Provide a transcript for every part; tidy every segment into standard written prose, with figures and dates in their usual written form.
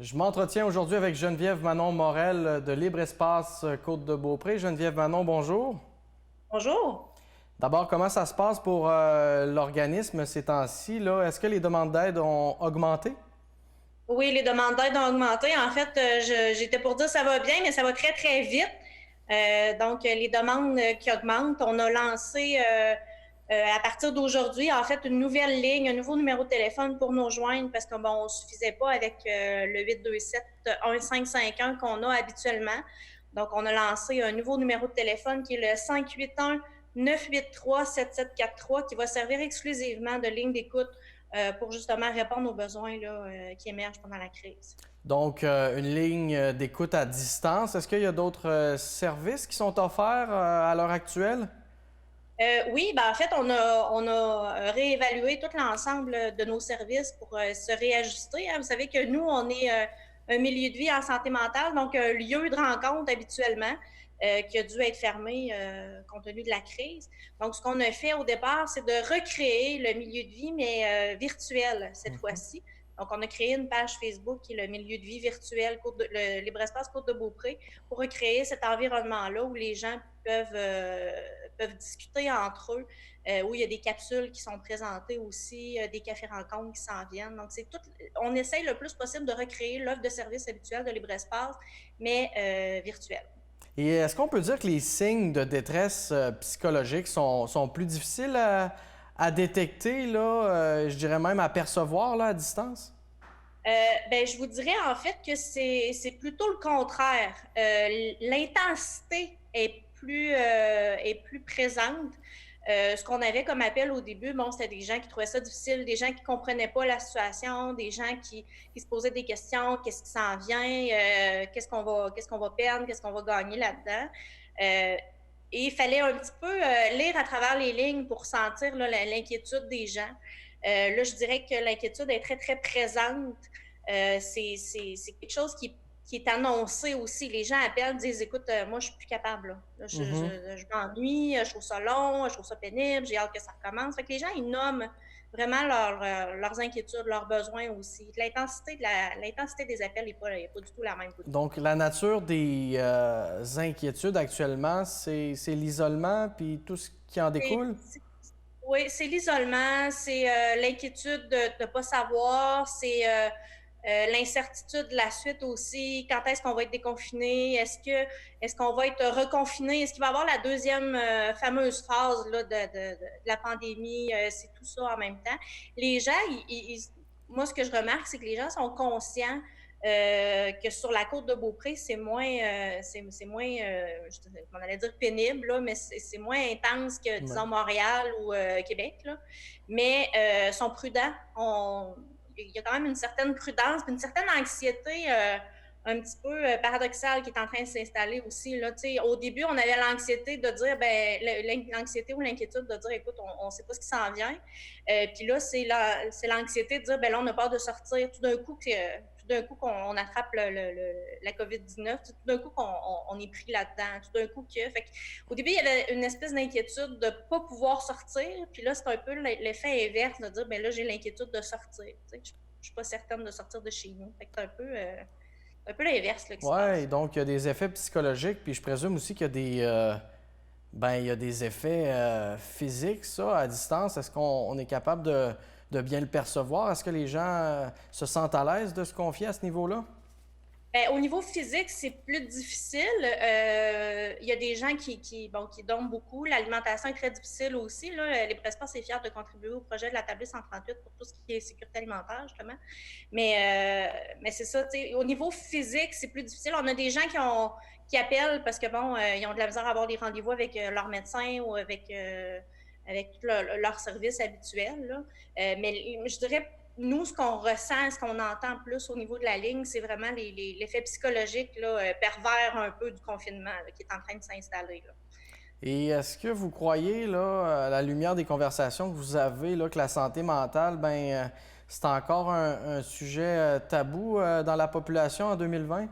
Je m'entretiens aujourd'hui avec Geneviève Manon-Morel de Libre Espace Côte-de-Beaupré. Geneviève Manon, bonjour. Bonjour. D'abord, comment ça se passe pour l'organisme ces temps-ci, là? Est-ce que les demandes d'aide ont augmenté? Oui, les demandes d'aide ont augmenté. En fait, j'étais pour dire ça va bien, mais ça va très, très vite. Donc, les demandes qui augmentent, on a lancé à partir d'aujourd'hui, en fait, une nouvelle ligne, un nouveau numéro de téléphone pour nous joindre parce qu'on bon, ne suffisait pas avec le 827-1551 qu'on a habituellement. Donc, on a lancé un nouveau numéro de téléphone qui est le 581-983-7743 qui va servir exclusivement de ligne d'écoute pour justement répondre aux besoins là, qui émergent pendant la crise. Donc, une ligne d'écoute à distance. Est-ce qu'il y a d'autres services qui sont offerts à l'heure actuelle? Oui, ben en fait, on a réévalué tout l'ensemble de nos services pour se réajuster, hein. Vous savez que nous, on est un milieu de vie en santé mentale, donc un lieu de rencontre habituellement qui a dû être fermé compte tenu de la crise. Donc, ce qu'on a fait au départ, c'est de recréer le milieu de vie, mais virtuel cette fois-ci. Donc, on a créé une page Facebook qui est le milieu de vie virtuel, le Libre Espace Côte-de-Beaupré, pour recréer cet environnement-là où les gens peuvent discuter entre eux, où il y a des capsules qui sont présentées aussi, des cafés-rencontres qui s'en viennent. Donc, c'est tout. On essaye le plus possible de recréer l'offre de service habituelle de Libre Espace, mais virtuelle. Et est-ce qu'on peut dire que les signes de détresse psychologique sont plus difficiles à détecter, là, je dirais même à percevoir là, à distance? Ben, je vous dirais en fait que c'est plutôt le contraire. L'intensité est plus présente. Ce qu'on avait comme appel au début, bon, c'était des gens qui trouvaient ça difficile, des gens qui comprenaient pas la situation, des gens qui se posaient des questions, qu'est-ce qui s'en vient, qu'est-ce qu'on va perdre, qu'est-ce qu'on va gagner là-dedans. Euh, et il fallait un petit peu lire à travers les lignes pour sentir là, l'inquiétude des gens. Là, je dirais que l'inquiétude est très, très présente. C'est quelque chose qui est annoncé aussi. Les gens appellent, disent écoute, moi, je suis plus capable. Là. Mhm. Je m'ennuie, je trouve ça long, je trouve ça pénible, j'ai hâte que ça recommence. Fait que les gens, ils nomment vraiment leurs inquiétudes, leurs besoins aussi. L'intensité des appels n'est pas du tout la même qu'au début. Donc, la nature des inquiétudes actuellement, c'est l'isolement puis tout ce qui en C'est- découle? c'est- Oui, c'est l'isolement, c'est l'inquiétude de ne pas savoir, c'est l'incertitude de la suite aussi. Quand est-ce qu'on va être déconfiné? Est-ce qu'on va être reconfiné? Est-ce qu'il va y avoir la deuxième fameuse phase là, de la pandémie? C'est tout ça en même temps. Les gens, moi, ce que je remarque, c'est que les gens sont conscients que sur la côte de Beaupré, c'est moins, on allait dire pénible, là, mais c'est moins intense que, Ouais. disons, Montréal ou Québec. Là. Mais sont prudents. Il y a quand même une certaine prudence, une certaine anxiété un petit peu paradoxale qui est en train de s'installer aussi. Là. Au début, on avait l'anxiété de dire, l'anxiété ou l'inquiétude de dire, écoute, on ne sait pas ce qui s'en vient. Puis là, c'est l'anxiété de dire, ben là, on a peur de sortir. Tout d'un coup qu'on attrape la COVID-19, tout d'un coup qu'on est pris là-dedans, tout d'un coup au début, il y avait une espèce d'inquiétude de ne pas pouvoir sortir, puis là, c'est un peu l'effet inverse de dire, ben là, j'ai l'inquiétude de sortir. Je ne suis pas certaine de sortir de chez nous. Fait que c'est un peu l'inverse là, qui se Ouais, passe. donc il y a des effets psychologiques, puis je présume aussi qu'il y a il y a des effets physiques, ça, à distance. Est-ce qu'on est capable de bien le percevoir? Est-ce que les gens se sentent à l'aise de se confier à ce niveau-là? Ben, au niveau physique, c'est plus difficile. Il y a des gens qui dorment beaucoup. L'alimentation est très difficile aussi. Là. Les Prespas est fiers de contribuer au projet de la tablée 138 pour tout ce qui est sécurité alimentaire, justement. Mais c'est ça, au niveau physique, c'est plus difficile. On a des gens qui appellent parce que, bon, ils ont de la misère à avoir des rendez-vous avec leur médecin ou avec tout leur service habituel. Là. Mais je dirais nous, ce qu'on ressent, ce qu'on entend plus au niveau de la ligne, c'est vraiment l'effet psychologique là, pervers un peu du confinement là, qui est en train de s'installer. Là. Et est-ce que vous croyez, là, à la lumière des conversations que vous avez, là, que la santé mentale, c'est encore un sujet tabou dans la population en 2020?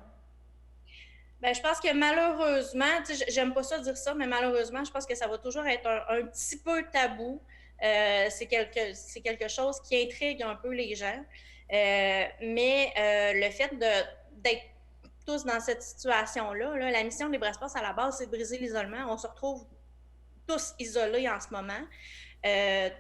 Ben, je pense que malheureusement, j'aime pas ça dire ça, mais malheureusement, je pense que ça va toujours être un petit peu tabou. C'est quelque chose qui intrigue un peu les gens. Mais le fait d'être tous dans cette situation-là, là, la mission de Libre Espace à la base, c'est de briser l'isolement. On se retrouve tous isolés en ce moment.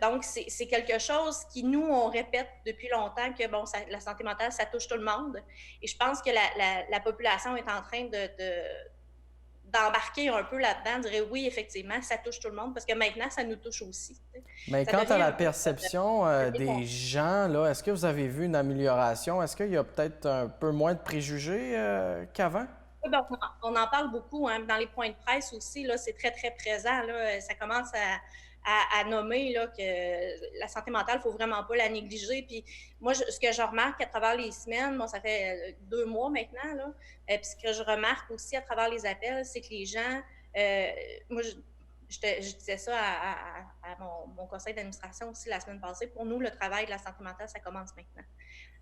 Donc, c'est quelque chose qui, nous, on répète depuis longtemps que, bon, la santé mentale, ça touche tout le monde. Et je pense que la population est en train d'embarquer un peu là-dedans, dire oui, effectivement, ça touche tout le monde, parce que maintenant, ça nous touche aussi. Mais Ça quant à devient la un peu perception des gens, là, est-ce que vous avez vu une amélioration? Est-ce qu'il y a peut-être un peu moins de préjugés qu'avant? Oui, ben, on en parle beaucoup, hein. Dans les points de presse aussi, là, c'est très, très présent. Là. Ça commence à nommer là, que la santé mentale, il ne faut vraiment pas la négliger. Puis moi, ce que je remarque à travers les semaines, bon, ça fait 2 mois maintenant, là, puis ce que je remarque aussi à travers les appels, c'est que les gens, euh, moi, je disais ça à mon conseil d'administration aussi la semaine passée, pour nous, le travail de la santé mentale, ça commence maintenant.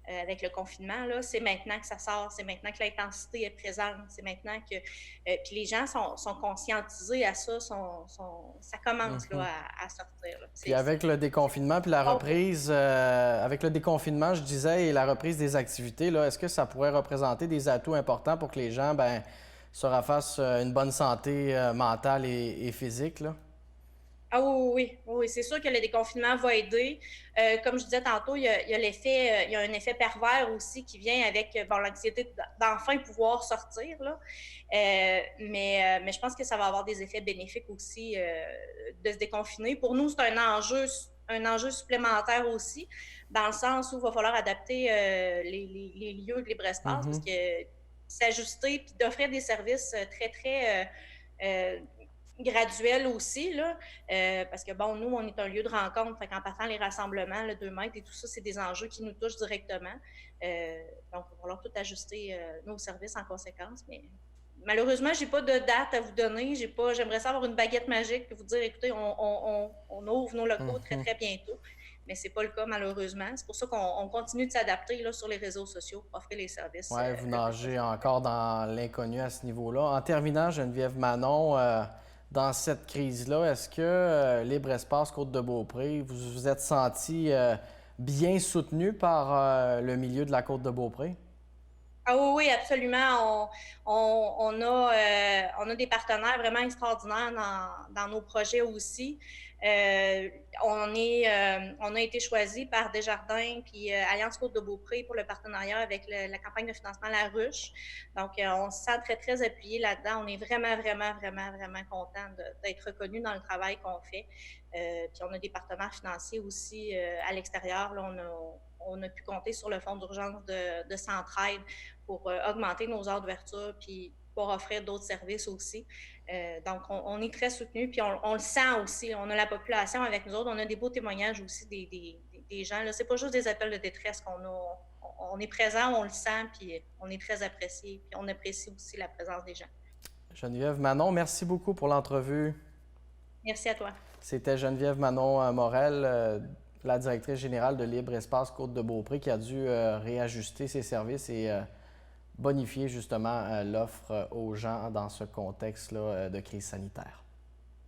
Avec le confinement, là, c'est maintenant que ça sort, c'est maintenant que l'intensité est présente, c'est maintenant que... puis les gens sont conscientisés à ça, ça commence là, à sortir. Là. Puis avec le déconfinement, puis la reprise, avec le déconfinement, je disais, et la reprise des activités, là, est-ce que ça pourrait représenter des atouts importants pour que les gens se raffassent une bonne santé mentale et physique, là? Ah oui, c'est sûr que le déconfinement va aider. Comme je disais tantôt, il y a l'effet, il y a un effet pervers aussi qui vient avec bon, l'anxiété d'enfin pouvoir sortir. Là. Mais je pense que ça va avoir des effets bénéfiques aussi de se déconfiner. Pour nous, c'est un enjeu supplémentaire aussi, dans le sens où il va falloir adapter les lieux de libre-espace, parce que s'ajuster puis d'offrir des services très, très graduel aussi, là, parce que, bon, nous, on est un lieu de rencontre, fait qu'en partant les rassemblements, le 2 mètres et tout ça, c'est des enjeux qui nous touchent directement. Donc, il va falloir tout ajuster nos services en conséquence, mais malheureusement, j'ai pas de date à vous donner. J'aimerais ça avoir une baguette magique et vous dire, écoutez, on ouvre nos locaux très, très bientôt. Mais c'est pas le cas, malheureusement. C'est pour ça qu'on continue de s'adapter là, sur les réseaux sociaux pour offrir les services. Oui, vous nagez encore dans l'inconnu à ce niveau-là. En terminant, Geneviève Manon, dans cette crise-là, est-ce que Libre Espace Côte-de-Beaupré, vous vous êtes senti bien soutenu par le milieu de la Côte-de-Beaupré? Ah oui, absolument. On a des partenaires vraiment extraordinaires dans nos projets aussi. On a été choisi par Desjardins puis Alliance Côte-de-Beaupré pour le partenariat avec la campagne de financement La Ruche. Donc, on se sent très, très appuyé là-dedans. On est vraiment, vraiment, vraiment, vraiment content d'être reconnus dans le travail qu'on fait. Puis on a des partenaires financiers aussi à l'extérieur. Là, on a pu compter sur le fonds d'urgence de Centraide pour augmenter nos heures d'ouverture puis pour offrir d'autres services aussi. Donc, on est très soutenus, puis on le sent aussi. On a la population avec nous autres. On a des beaux témoignages aussi des gens. Ce n'est pas juste des appels de détresse qu'on a. On est présent, on le sent, puis on est très apprécié. Puis on apprécie aussi la présence des gens. Geneviève Manon, merci beaucoup pour l'entrevue. Merci à toi. C'était Geneviève Manon Morel, la directrice générale de Libre Espace Côte-de-Beaupré, qui a dû réajuster ses services et bonifier justement l'offre aux gens dans ce contexte-là de crise sanitaire.